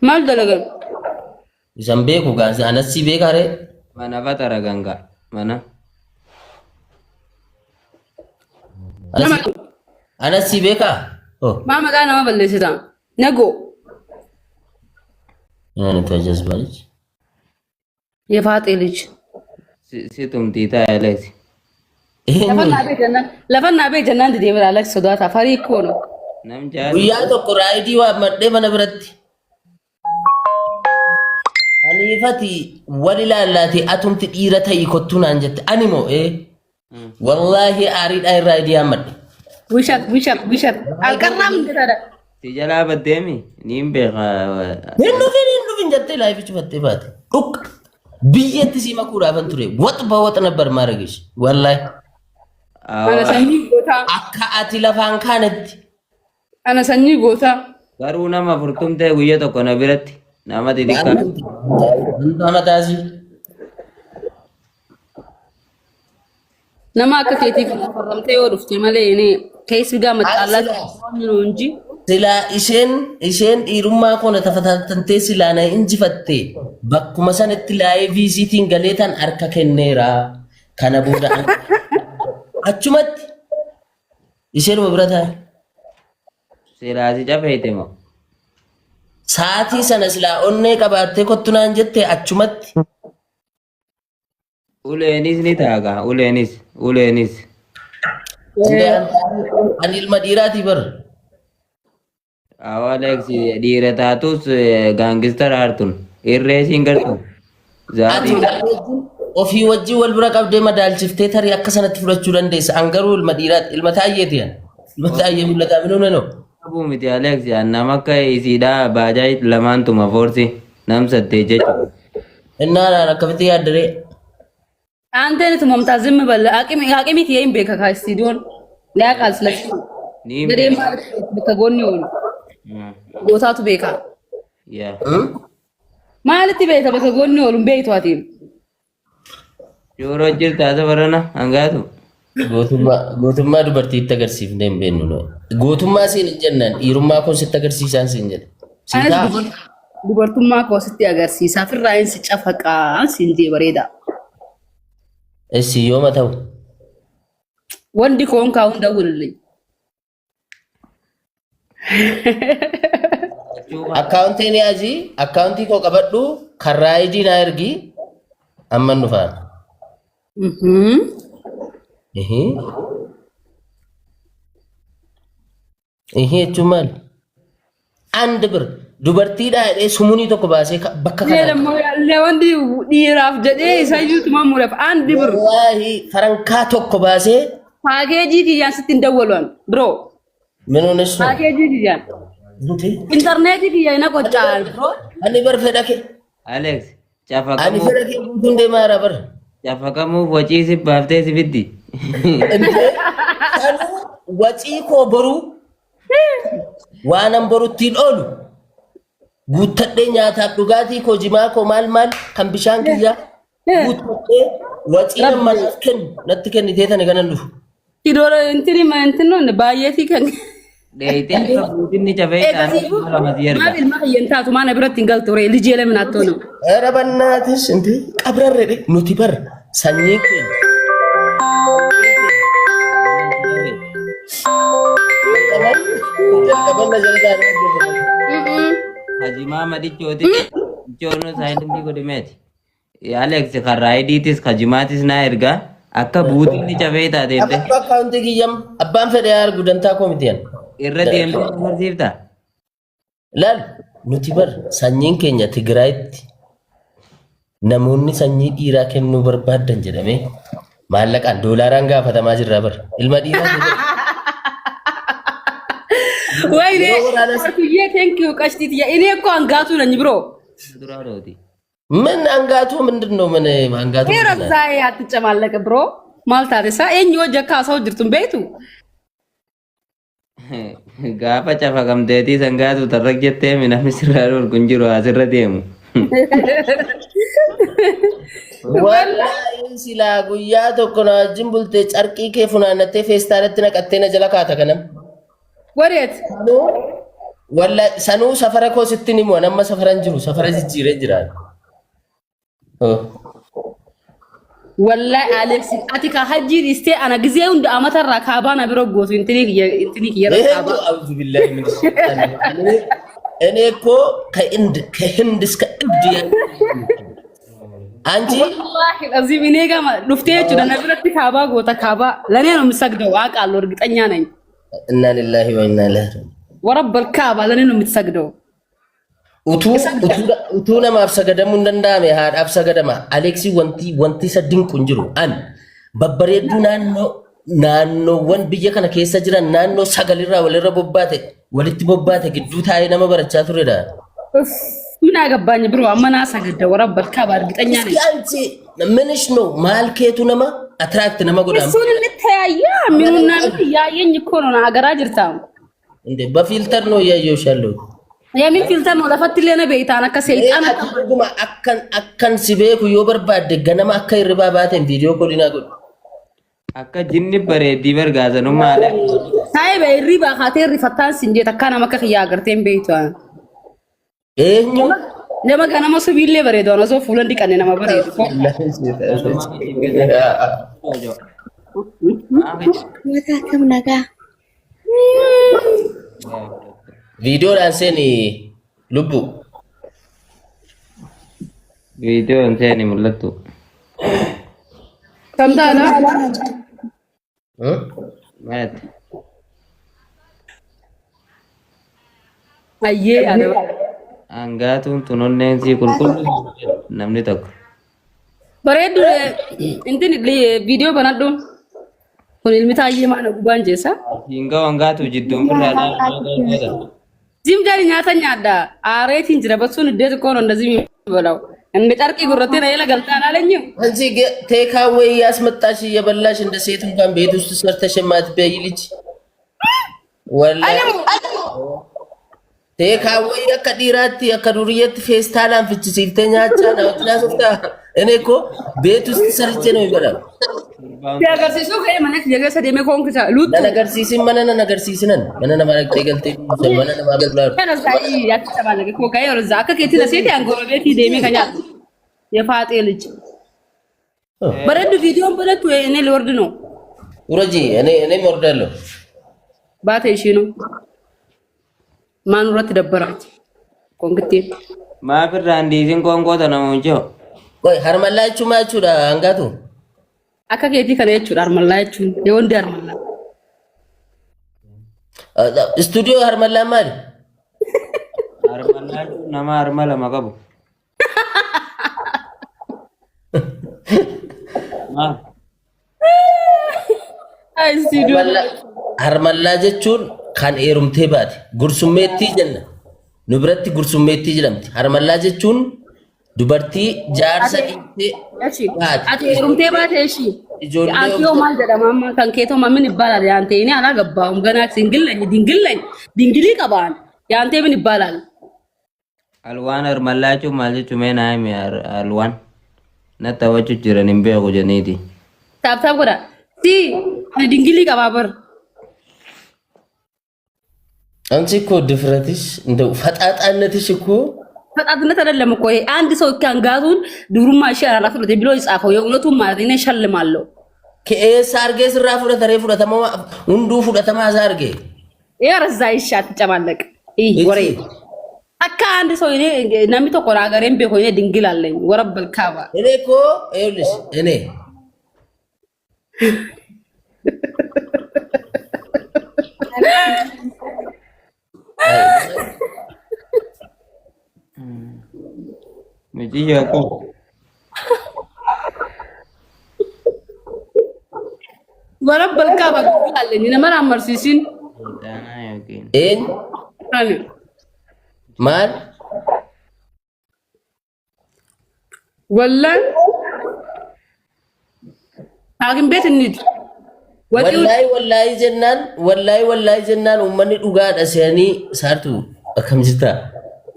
Mal dalagan. Isan beeku gaasi anasi beekare. Mana fatara ganga. Mana? Anasi beeka. Oh. Mama kana ma balle sitan. Nago. Yani tajas balij. የፋጤ ልጅ ሲቱምቲታ ያለች ለፈና ቤት ጀናን ደብራለክ ሶዳታ ፈሪ እኮ ነው ነምጃ ጉያ tokko raayidii waa madhee mana biratti aniifati wal ilaallati atumti dhiira ta'i kottuu naan jette animo wallahi aariidha raayidii madhe wishat alqarram ndada tijala bademi nim beqa hindu fin jette laayifichi fatte baate dhuk biyyatti si makuudhaafan ture waxba nabbar maaragish wallahi ana sanyi goota akka ati lafaan kaanatti ana sanyi goota garuu nama furtumte guyya tokko na biratti nama didikka nama taasi nama akka keetiif farramte yoo dhufte malee ene keesi gaa maxaallaa no inji sila isheen dhiirummaa koona tafatantee silaa na injifatte bakkuma sanatti laayee viisitiin galeetan harka kenneera kana booda achumatti isheen bira silaasi cafeete mo saatii sana silaa onnee qabaattee kottunaan jette achumatti uleenis ni taaga uleenis ani ilma dhiiraati bar Awalex dhiira taatus gaangistar hartun irreesiin gartu zaati ofii wajjii wal bira qabdee madaalchiftee tarii akka sanatti fudhachuu dandeessa angaruu ilma dhiiraati ilma taayyeeti ilma taayyee mul'ataa minuune no abu miti Alex nama akka isiidha baajaa lamaantuma forsi namsattee jechuudha innaan akkamitti yaaddaree አንተን ተመምታ ዝም በለ አቂሚት ይሄን ቤካ ካስቲዶን ሊያቃል ስለሽ ገዴ ማለት በተጎን ይሆን ቦታቱ ቤካ ያ ማለት ቤታ በተጎን ይሆን ቤቷቲ ጆሮ ጅርታ ተበረና አንጋቱ ጎቱማ ዱበርቲ ተገርሲፍ እንደምበኑ ነው ጎቱማ ሲን ጀነን ይሩማ ኮን ሲተገርሲሳን ሲንጀል ሲታ ዱበርቱማ ኮ ሲቲ አገርሲሳ ፍራይን ሲጨፈቃ ሲንጂ በሬዳ እሺ yomatau ወንዲ ኮን ካውን ደውልልኝ አካውንቴን ያጂ አካውንቲ ኮ ቀበዱ ከራይዲ ናርጊ አመኑ ፋን ይሄ ቹማል አንድ ብር dubartiidha jedhee sumuunii tokko baasee bakka kana lewandi dhiiraaf jedhee isayyuutu mamuudhaaf andi bir wallahi farankaa tokko baasee paakeejii kiyyaan sitti hin dawwaluun bro minuunis paakeejii kiyyaan intarneetii kiyyaan na qoccaan bro ani bar fedhake Alex ani cafaqamu fedhake guutuun deemaara bar cafaqamu wacii si baaftee si fiddi wacii koo boruu waanan boruttiin oolu guuttadhee nyaataaf dhugaatii koo jimaa koo maal kan bishaan kiyyaa guuttadhee wacii namanaaf kennu natti kennitee tani ganan dhufu. Kidoora intini ma intinoon baay'eetii kan. Deeyitee akka guutinni cafee maal ilma hiyyantaatu maana biratti hin galtu ree lijee lamin attoo nama. Era bannaatis inti qabrarre nuti bar sanyii keenya. Jalqabanna jalqabanna Hajima madichooti ijoonu saayintii godhimeeti. Alex karraayidiitis kajimatis naa ergaa akka buutinni cafee taateette. Akka akkaawuntii kiyyam abbaan fedhe argu dantaa koomitiyan. Irra deemtee agarsiifta. Laal nuti bar sanyiin keenya Tigraayitti namoonni sanyii dhiiraa kennuu barbaadan jedhamee maallaqaan doolaaraan gaafatamaa jirra bar ilma dhiiraa. ወይኔ አርኩዬ ቴንክ ዩ ቀሽቲት እኔ እኮ አንጋቱ ነኝ ብሮ ምን አንጋቱ ምንድነው ምን አንጋቱ ይረዛይ አትጨማለቀ ብሮ ማልታደሳ እኝ ወጀካ ሰው ጅርቱን ቤቱ ጋፋ ጨፈቀምቴቲ ሰንጋቱ ተረጀቴ ምናም ስራሩ ጉንጅሮ አስረደሙ ወላሂ ሲላ ጉያ ተኮና ጅምቡልቴ ጨርቂ ከፉናነቴ ፌስታለት ነቀቴ ነጀላ ካተከነም ወሬት Wallahi sanuu safara koo sittin himu nama safaran jiru safara jijjiiree jiraan. Wallahi Alex ati ka hajji diste ana ጊዜ እንደ አመተራ ካባና ቢሮ ጎቱ እንትኒ ይረካባ አውዙ ቢላሂ ምን እኔ እኮ ከህንድ እስከ እብድ አንቺ ወላሂ እዚህ እኔ ጋር ዱፍቴቹ ለነብረት ካባ ጎታ ካባ ለኔ ነው የምሰግደው አውቃለሁ እርግጠኛ ነኝ እና ሊላሂ ወኢና ኢለይሂ ወረብ الكعبه ለኔ ነው የምትሰግደው utuu namaaf sagadamuu hin danda'ame haadhaaf sagadama Aleeksii wanti sadin kun jiru an babbareedduu naannoowwan biyya kana keessa jiran naannoo sagalirraa walirra walitti bobbaate gidduu taa'ee nama barachaa turedha. ምን አገባኝ ብሮ አመና ሰገደ ወረብ الكعبه እርግጠኛ ነኝ አንቺ ምንሽ ነው ማልኬቱ ነማ አትራክት ነማ ጎዳም እሱን ልትያያ ምንና ያየኝ እኮ ነው አገራ ጅርታም እንዴ በፊልተር ነው ያየውሽ ያለው የምን ፊልተር ነው ለፈት ለነ ቤታና ከሰይጣን አከን ሲቤኩ ዮበርባደ ገነማ አከይ ርባባተን ቪዲዮ ኮሊና ጎ አከ ጅኒ በሬዲ በርጋዘኑ ማለ ሳይ በሪባ ኻቴር ፈታን ሲንጀ ተካና መከ ያገርቴን ቤቷ ኤኙ ለማጋና መስቢለ በሬዶ ነው ሶ ፉለንዲ ቀነና ማበሬዶ ወታከም ነጋ video danseni lubbu video danseni mulatu tamdana mat ayye ado angatun tunonnen si kulkul namni tokko bareedu intini video banaddu kun ilmi taayye maana guban jeesa hinga wangatu jiddum birada ጂም ጃሪ ኛተኛ አዳ አሬቲን ጅራ በሱን ደት ኮን እንደዚህ የሚበላው እንደ ጨርቂ ጉረቴ ነው የለገልታን አለኝም አንቺ ቴካዌይ ያስመጣሽ እየበላሽ እንደ ሴት እንኳን ቤት ውስጥ ሰርተሽ ማትበይ ልጅ ወላሂ ቴካዌይ ያከዲራት ያከዱሪየት ፌስታላን ፍቺ ሲልተኛ አቻና ወጥላስታ እኔ እኮ ቤት ውስጥ ሰርቼ ነው ይበላል ያገርሲሱ ከመነክ የገሰ ደሜ ኮንክታ ሉት ነገርሲሲ ነገርሲስነን መነነ ማለት ተገልጤ መነነ ማለት ነው ከነሳይ ያተባለገ ኮካይ ወርዛ ከከቲ ለሴት ያንጎረቤት ደሜ ከኛ የፋጤ ልጅ በረዱ ቪዲዮን በለቱ እኔ ልወርድ ነው ውረጂ እኔ ወርዳለሁ ባቴሺ ነው ማኑረት ደበራት ኮንክቴ ማብራ እንዲዝን ኮንቆተ ነው እንጆ ቆይ ሀርመላችሁ ማችሁ አንጋቱ አከከቲ ከነቹ አርመላችሁ የወንድ አርመላ ስቱዲዮ አርመላ ማለት አርመላችሁ ነማ አርመላ ማቀቡ አይ ስቱዲዮ አርመላ ጀቹን ካን ኤሩምቴ ባቲ ጉርሱሜቲ ጀነ ንብረቲ ጉርሱሜቲ ጅለምቲ አርመላ ጀቹን dubartii jaarsa itti ati rumtee baate eshi aatio maal jedhama amma kan keetoo mamin ይባላል ያንተ እኔ አላገባሁም ገና ድንግሊ ቀባን ያንተ ምን ይባላል alwan armalachu malchu mena mi alwan natawachu jiran imbe ko janiti ታብታብ ጎዳ ሲ ድንግሊ ቀባበር አንቺ እኮ ድፍረትሽ እንደው ፈጣጣነትሽ እኮ ፈጣጥነት አይደለም እኮ ይሄ አንድ ሰው ካንጋቱን ዱሩማ ይሻላል አፍሮት ብሎ ይጻፈው የእውነቱን ማለት እኔ ሸልማለሁ ከኤስ አርጌ ስራፍ ለተሬ ፍለተማ እንዱ ፍለተማ ዛርጌ የረዛ ይሻት ጨማለቅ ይሄ ወሬ አካ አንድ ሰው እኔ ነሚቶ ቆራገሬም ቢሆን እኔ ድንግል አለኝ ወረበል ካባ እኔ እኮ ይኸውልሽ እኔ Miji aku. ወረበል ካባ አለኝ ነመራ መርሲሲን Dana yakin. ኤን አለ ማን ወላሂ አግን ቤት እንሂድ wallahi jennaan ummanni dhugaadha seeni saartu akkam jirta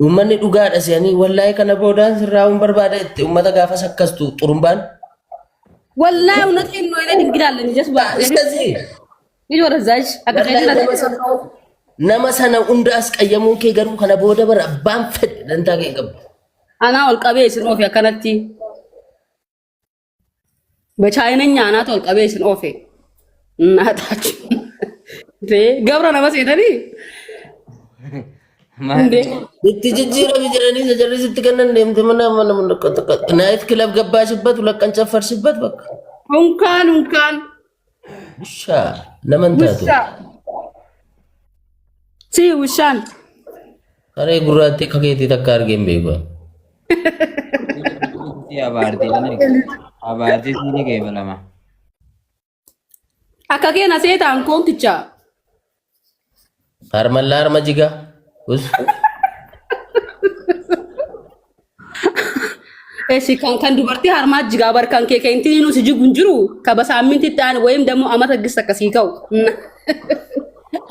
ummanni dhugaadha seeni wallahi kana boodaan sirraa'uun barbaada itti ummata gaafas akkastu xurumbaan ወላሂ እውነቴን ነው እኔ ድንግል አለኝ ጀስባ እስከዚህ ይወረዛሽ አከከና nama sana hunda as qayyamuun kee garuu kana booda bara abbaan fedhe dantaa kee qabu. Anaa ol qabee isin oofe akkanatti. በቻይነኛ አናት ol qabee isin oofe. እናታችሁ ገብረ nama seetanii. Itti jijjiirame jedhanii jajarrisitti kennan deemte mana naayit kilab gabbaashibbat ulakkan caffarshibbat bakka. Unkaan. Usha naman taatu. Si ushaan. Haree gurraatti akka keetii takka argeen beeku. Abaartii siini keebalama. Akka keena seetaan koonticha. Harmallaa harma jigaa. Esi kan dubartii harmaa jigaa barkan kee kan intiin nuti jiguun jiru kaba saaminti ta'an wayim dammoo amata gis akkasii ka'u.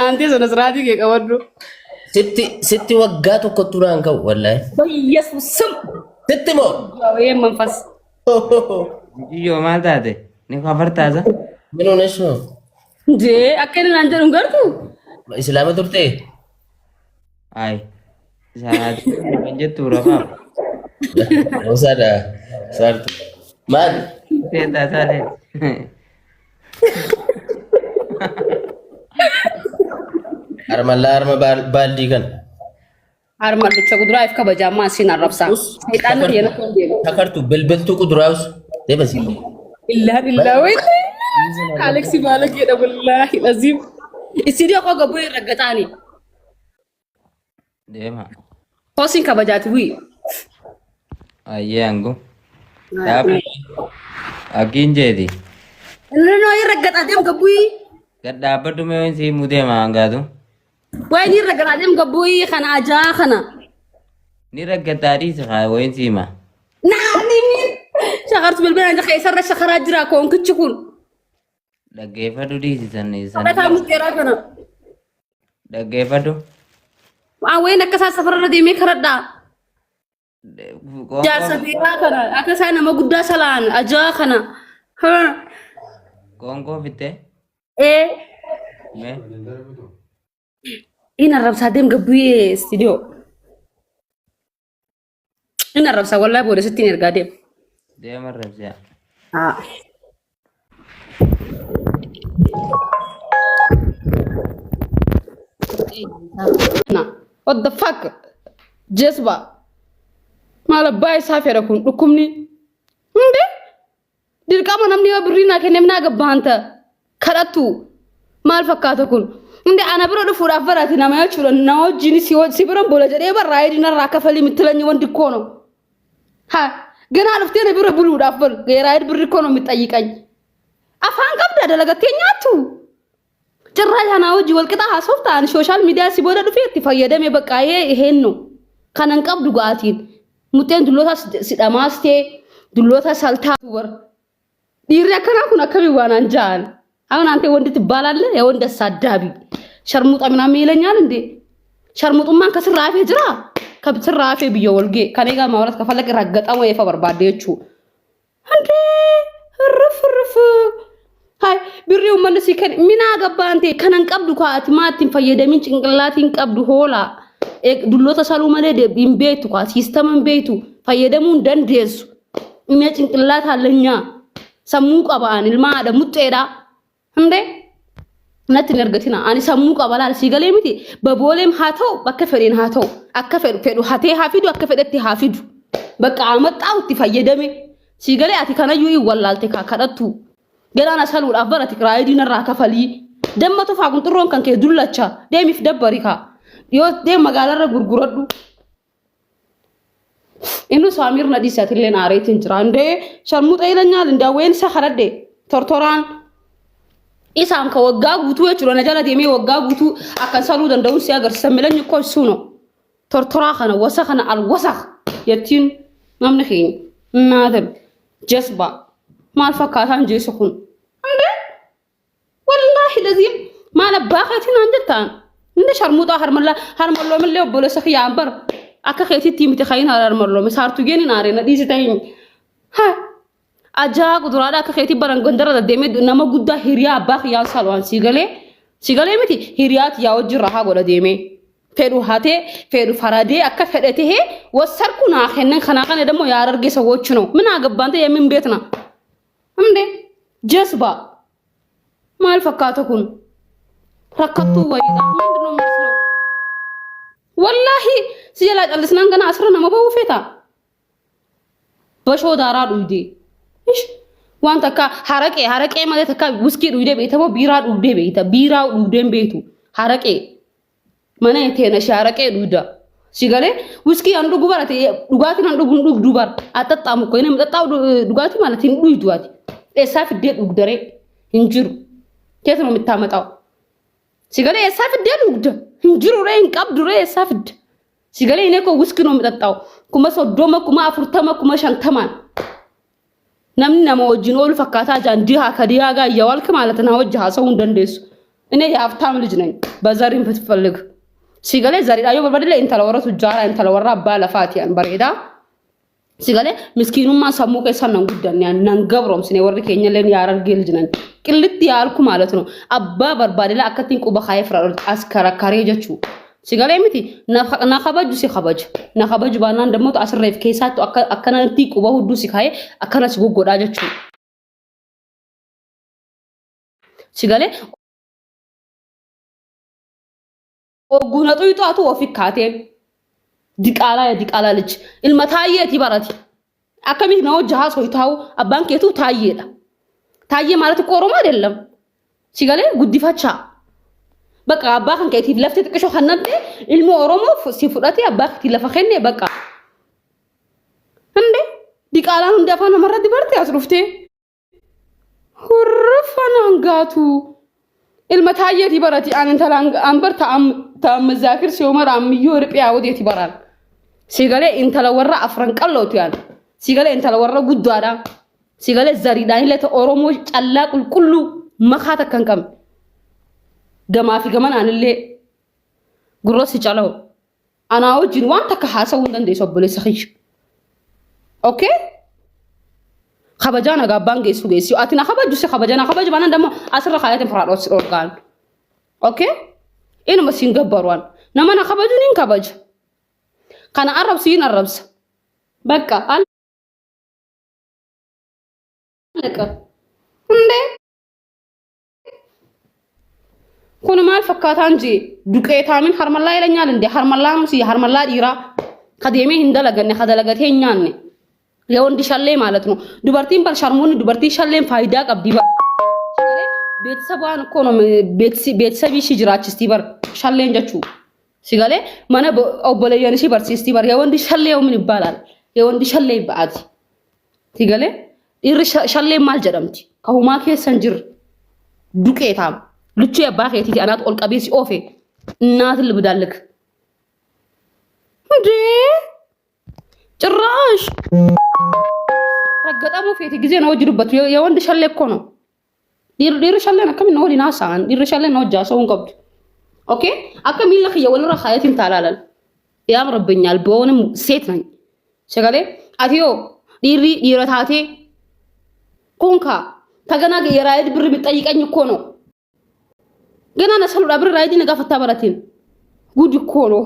Anti sana siraatii kee qabaddu. Sitti waggaa tokko turaan ka'u wallahi. Yesuusum. Sitti moo? Wayim manfas. Iyyo maal taate? Ni kafartaasa? Minuu nashoo. Jee akka inni naan jedhu gartuu. Islaama turtee? Ay. Isaati kan jettu rafaaf. Osaadha. Saartu. Maal? Teetaa taalee. Harmallaa harma baaldii kan. Harma licha kuduraa if kabajaamaa asiin arrabsaa. Seexaan yana kun deemu. Takartu bilbiltuu kuduraas deebasi. Illaa wayii. Aleksi baala keedha wallaahi laziim. Isin yoo qoga bu'ee raggataani. Deema. Hoosiin kabajaati bu'ii. Ayyee angu. Dhaabi. Akkiin jeeti. Noo irra gataa deemu gabbu'ii. Gad dhaabbadhu mee waan si mudeema hangaatu. Waan irra gataa deemu gabbu'ii kana ajaa kana. Ni raggataa dhiisa haa waan si hima. Naanimi. Shakartu bilbilaan jaka isarra shakaraa jira koonkichi kun. Dhaggeeffadhu dhiisisan isaan. Dhagaa muteeraa kana. Dhaggeeffadhu. Waan wayin akka isaa safarra deemee karadhaa. Jaarsa beeraa kana akka isaa nama guddaa salaan ajaa kana. Qoonqoo fittee? Mee? Inni arrabsaa deemu gabbu'ee istiidiyoo. Inni arrabsaa wallaahi booda sittiin ergaa deemu. Deema arrabsaa. What the fuck? Jesba. Maala baay'ee isaa fedha kun dhukkubni. Hundee? Dirqama namni yoo birrii naa kennee naa gabbaanta kadhattu maal fakkaata kun? Hundee ana bira dhufuudhaaf baraati nama jechuudha. Na wajjin si biran boola jedhee barraa edinarraa kafalii mittilanyi wanti koono. Haa ganaa dhuftee na bira buluudhaaf bar geeraa birri koono mixayyiqanyi. Afaan qabda dalagattee nyaattu. Cirraa kana hojii wal qixaa haasoftaan sooshaal miidiyaa si booda dhufee itti fayyadame baqqaayee heenno kanan qabdu ga'aatiin muteen dulloota sidhamaas ta'e dulloota saltaatu war dhiirri akkanaa kun akkamii waan anjaan አሁን አንተ ወንድ ትባላለህ የወንድ አሳዳቢ ሸርሙጣ ምናምን ይለኛል እንዴ ሸርሙጡማን ከስራፌ ጅራ ከስራፌ ብዬ ወልጌ ከኔ ጋር ማውራት ከፈለገ ረገጣው የፈ በርባዴዎቹ እንዴ ረፍርፍ ሃይ ብሪው መልስ ይከን ሚና ገባ አንተ ከነን ቀብዱ ኳት ማቲን ፈየደሚን ጭንቅላቲን ቀብዱ ሆላ ዱሎ ተሳሉ መለደ ቢምቤቱ ኳ ሲስተምን ቤቱ ፈየደሙን ደንዴሱ እኛ ጭንቅላት አለኛ ሰሙ ቀባን ልማ ደሙጤዳ እንዴ ነትን እርግቲና አኒ ሰሙ ቀባላል ሲገሌ ሚቲ በቦሌም ሃተው በከፈሬን ሃተው አከፈሩ ፈዱ ሃቴ ሃፊዱ አከፈደቲ ሃፊዱ በቃ አመጣው ትፈየደሜ ሲገሌ አቲ ከነዩ ይወላልተ ካከደቱ ገላና ሰሉ አበረቲ ክራይዲን ራከፈሊ ደመቱ ፋቁን ጥሮን ከንከ ዱላቻ ደሚፍ ደበሪካ ዮ ደም መጋለረ ጉርጉረዱ ኢኑ ሳሚር ነዲሳት ለና አሬትን ጅራ እንዴ ሸርሙጣ ይለኛል እንዳወይን ሰኸረደ ቶርቶራን ኢሳም ከወጋ ጉቱ ወጭሮ ነጃላ ደሜ ወጋ ጉቱ አከንሰሉ ደንደው ሲያገር ሰምለኝ እኮ እሱ ነው ቶርቶራ ከነ ወሰኸነ አልወሰኽ የቲን ማምነኸኝ እናደም ጀስባ ማልፈካታን ጀስኹን እንዴ ወላሂ ለዚም ማለባኸቲን አንደታን እንደ ሸርሙጣ ሀርመሎ ምን ለው ቦለሰኽ ያንበር አከኸቲ ቲምቲ ኸይን ሀርመሎ መስartu ገኒ ናሬ ነዲስታኝ ሃ አጃ ቁድራዳ አከኸቲ በረን ጎንደረ ደሜ ነማ ጉዳ ሂሪያ አባኽ ያንሳልዋን ሲገሌ Sigale miti hiriyat yaa wajji raha gola deeme. Fedu hate fedu farade akka fedete he wasarku na khennen khana kan demo yaa arge ሰዎች ነው ምን አገባንተ የምን ቤት ነው እንዴ ጀስባ ማል ፈካተኩን ረከቱ ወይዳ ምንድነው መስለው ወላሂ ሲጀላ ጨልስናን ገና አስረና መባው ፌታ በሾ ዳራ ዱይዴ እሺ ዋንተካ ሐረቄ ማለት ተካ ውስኪ ዱይዴ ቤተቦ ቢራ ዱይዴ ቤተ ቢራው ዱይዴን ቤቱ ሐረቄ ማነ የተነሽ ሐረቄ ዱይዳ ሲገለ ውስኪ አንዱ ጉባራት ዱጋቲን አንዱ ጉንዱ ዱባር አጠጣም እኮ እኔ መጠጣው ዱጋቲ ማለት እንዱ ይዱዋቲ ኤሳፍ ዴ ዱግደሬ እንጅሩ ከየት ነው የምታመጣው ሲገለ ኤሳፍ ዴ ዱግደ እንጅሩ ረን ቀብዱ ረ ኤሳፍ ዴ ሲገለ እኔ እኮ ውስኪ ነው የምጠጣው ኩማ ሶዶማ ኩማ አፍርተማ ኩማ ሻንተማን namni nama wajjin ol fakkaata jandiha kadiyaga yawalk ማለት ነው ወጅሃ ሰው እንደንደሱ እኔ የሀብታም ልጅ ነኝ በዘሪም ፍትፈልግ ሲገለ ዘሪ አዩ በበደለ እንተለወረቱ ጃራ እንተለወራ ባለፋቲያን በሬዳ ሲገለ ምስኪኑማ ሰሙቀ ሰናን ጉዳን ያንን ገብሮም ስኔ ወርድ ከኘለን ያረርጌ ልጅ ነኝ ቅልጥ ያልኩ ማለት ነው አባ በርባዴላ አከቲን ቁበ ኻይፍራ አስከራካሪ ጀቹ ሲገለ ምቲ ናኸበጁ ሲኸበጅ ናኸበጅ ባናን ደሞ አስረፍ ከይሳቱ አከናንቲ ቁበ ሁዱ ሲካይ አከናስ ጎጎዳጀቹ ሲገለ ኦጉነጡ ይጣቱ ወፊካቴ ዲቃላ ልጅ ilmataayeti barati አከሚት ነው ጃሃስ ሆይታው አባንኬቱ ታየዳ ታየ ማለት ቆሮማ አይደለም ሲገለ ጉዲፋቻ በቃ አባኸን ከይት ለፍት ጥቅሾ ኸነደ ilmo ኦሮሞ ሲፉዳቲ አባኽቲ ለፈኸነ በቃ እንዴ ዲቃላን እንደፋና መረድ በርት ያስሩፍቴ ሁርፈና አንጋቱ ilmataayeti barati አንንተላንግ አንበር ታምዛክር ሲዮመር አምዩ ርጵያ ወዴት ይበራል ሲገለ እንተለወራ አፍረን ቀሎት ያን ሲገለ እንተለወራ ጉዳዳ ሲገለ ዘሪዳን ለተ ኦሮሞ ጫላ ቁልቁሉ መኻተ ከንከም ገማፊ ገመን አንለ ጉሮስ ይጫለው አናው ጅን ዋንተ ከሐሰው እንደንደ ይሶብለ ሰኺሽ ኦኬ خبجانا غبان ገይሱ አቲና خبጁ خبجانا خبج ባና ደሞ አስረ ኻያት ፍራዶስ ኦርጋን ኦኬ ኢን መስን ገበሯን ነማና خبጁን ከበጅ ካና አረብ ሲን አረብስ በቃ አለቀ እንዴ ኩን ማል ፈካታ እንጂ ዱቄታምን ሐርመላ ይለኛል እንዴ ሐርመላ ሙሲ ሐርመላ ዲራ ከደሜ እንደለገነ ከደለገቴ ኛኔ የወንድ ሻሌ ማለት ነው ዱበርቲን በርሻርሙን ዱበርቲ ሻሌን ፋይዳ ቀብዲባ ቤተሰቧን እኮ ነው ቤተሰብ ይሽጅራች ስቲበር ሻሌን ጀቹ ሲጋለ ማነ ኦቦለየን ሲበር ስቲበር የወንድ ሻሌው ምን ይባላል የወንድ ሻሌ ይባል ሲጋለ ይር ሻሌ ማል ጀደምቲ ከሁማኬ ሰንጅር ዱቄታም ልቹ ያባኸቲ አናት ኦልቀቤሲ ኦፌ እናት ልብዳልክ እንዴ ጭራሽ ረገጣሙ ፌቲ ጊዜ ነው ወጅዱበት የወንድ ሻሌ እኮ ነው ዲር ሻሌ ነከም ነው ሊናሳን ዲር ሻሌ ነው ጃሰውን ቀብድ ኦኬ አከም ይልክ የወልራ ኻያቲን ታላላል ያምርብኛል በሆነም ሴት ነኝ ሸጋሌ አቲዮ ዲሪ ይረታቴ ኮንካ ተገናገ የራይድ ብር ቢጠይቀኝ እኮ ነው ገና ነሰሉ ብር ራይድ ነገፈታ በራቲን ጉድ እኮ ነው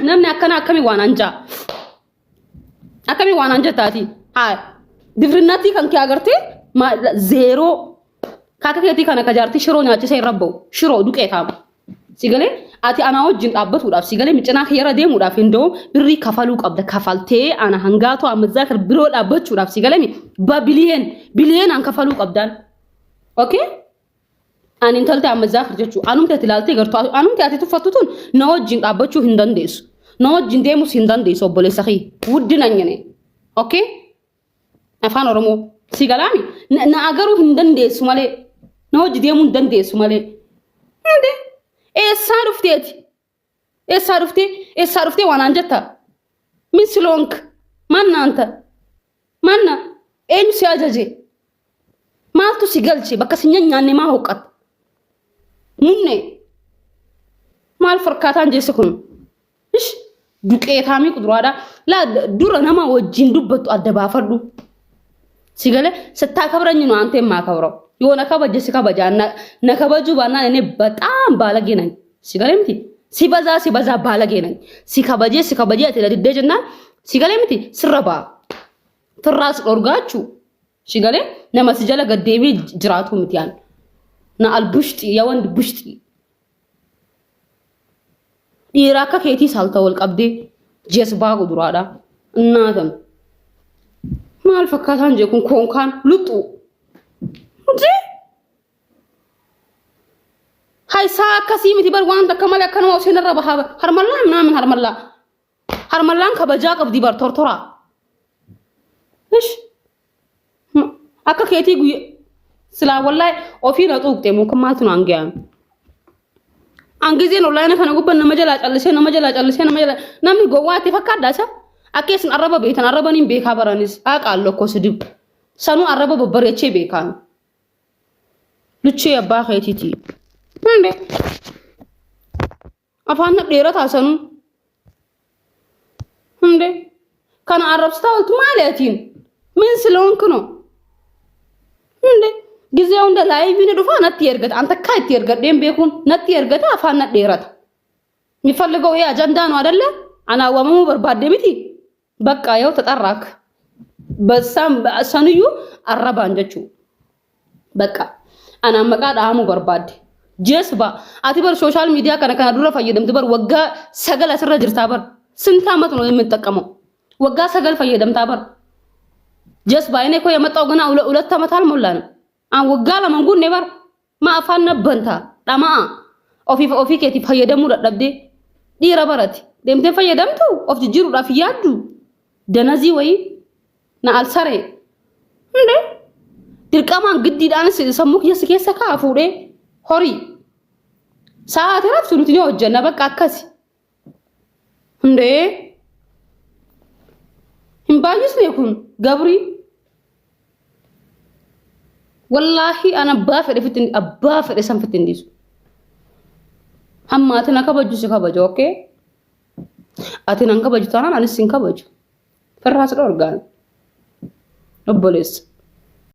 ነምን ያከና አከሚ ዋናንጃ ታቲ አይ ድፍርናቲ ከንኪ አገርቴ ዜሮ ካከከቲ ከነ ከጃርቲ ሽሮ ኛጭ ሳይረበው ሽሮ ዱቄታም ሲገለ አቲ አናው ጅን ጣበት ወዳፍ ሲገለ ምጭና ከየረ ደም ወዳፍ እንደው ብሪ ከፋሉ ቀብደ ከፋልቴ አና hangato አመዛከር ብሮ ዳበት ወዳፍ ሲገለ በቢሊየን አንከፋሉ ቀብዳን ኦኬ አንን ተልታ አመዛከር ጀቹ አኑም ተትላልቴ ገርቶ አኑም ተያቲ ተፈቱቱን ነው ጅን ጣበቹ እንደንደስ ነው ጅን ደሙስ እንደንደስ ወበለ ሰኺ ውድነኝ ነኝ ኦኬ አፋን ኦሮሞ ሲገላሚ ናገሩ እንደንደስ ማለ ነው ጅ ደሙ እንደንደስ ማለ እንዴ ኤሳሩፍቴ ዋናንጀታ ምን ስለሆንክ ማናንተ ማና ኤን ሲያጀጄ ማልቱ ሲገልጪ በከስኛኛኔ ማውቀት ሙኔ ማል ፈርካታን ጀስኩን እሺ ዱቄታሚ ቁድሯዳ ላ ዱረ ነማ ወጂን ዱበቱ አደባፈዱ ሲገለ ስታከብረኝ ነው አንተ የማከብረው የሆነ ከበጀ ሲከበጃ ነከበጁ ባና እኔ በጣም ባለጌ ነኝ ሲገለምቲ ሲበዛ ባለጌ ነኝ ሲከበጀ ተለድደጅና ሲገለምቲ ስረባ ትራስ ኦርጋቹ ሲገለ ነመስጀለ ገደቢ ጅራቱ ምትያን ና አልቡሽጢ የወንድ ቡሽጢ ኢራካ ከቲ ሳልተወል ቀብዴ ጀስባ ጉድራዳ እናተም ማል ፈካታን ጀኩን ኮንካን ልጡ እንጂ ሃይ ሳከሲ ምትበር ዋን ተከመለ ከነው ሲነረባ ሀርመላ ምናምን ሀርመላን ከበጃ ቀብዲ በር ቶርቶራ እሺ አካ ከቲ ጉ ስላ ወላይ ኦፊ ነው ጡቅቴ ሙከማቱ ነው አንገያ አንጊዜ ነው ላይነ ከነጉበን ነመጀላ ጨልሴ ነሚ ጎዋት ይፈካዳሳ አኬስን አረበ ቤተን አረበኒን ቤካ በራኒስ አቃሎ እኮ ስድብ ሰኑ አረበ በበረቼ ቤካን ልቼ አባ ኸቲቲ እንዴ አፋን ደረታ ሰኑ እንዴ ካና አረብስታውት ማለቲን ምን ስለሆንክ ነው እንዴ ጊዜው እንደ ላይቭ ንዱፋ ነጥ ይርገት አንተ ካይት ይርገት ደም ቤኩን ነጥ ይርገት አፋና ደረታ የሚፈልገው ይሄ አጀንዳ ነው አይደለ አናወሙ በርባደሚቲ በቃ ያው ተጠራክ በሳም ሰንዩ አረባ እንጀቹ በቃ አና መቃድ አሙ በርባድ ጀስባ አቲበር ሶሻል ሚዲያ ከነከና ዱረ ፈየደም ትበር ወጋ ሰገል አስረ ጅርታ በር ስንት አመት ነው የምንጠቀመው ወጋ ሰገል ፈየደም ታበር ጀስባ እኔ እኮ የመጣው ገና ሁለት አመት አልሞላንም ወጋ ለመንጉን ነበር ማፋነ በንታ ዳማ ኦፊ ከቲ ፈየደሙ ደብዴ ዲራ በረት ደምቴ ፈየደምቱ ኦፍ ጅሩ ዳፍያዱ ደነዚ ወይ ና አልሰሬ እንዴ ድርቀማን ግዲ ዳንስ ሰሙክ የስከሰ ካፉዴ ሆሪ ሰዓት ረፍት ሉትኒ ወጀና በቃ አከሲ እንዴ እምባይስ ነኩን ገብሪ والله انا بافر سنفتن ديسو اما اتنا كبجو سكبجو اوكي اتنا كبجو تانا انسين كبجو فراس اورغان ابوليس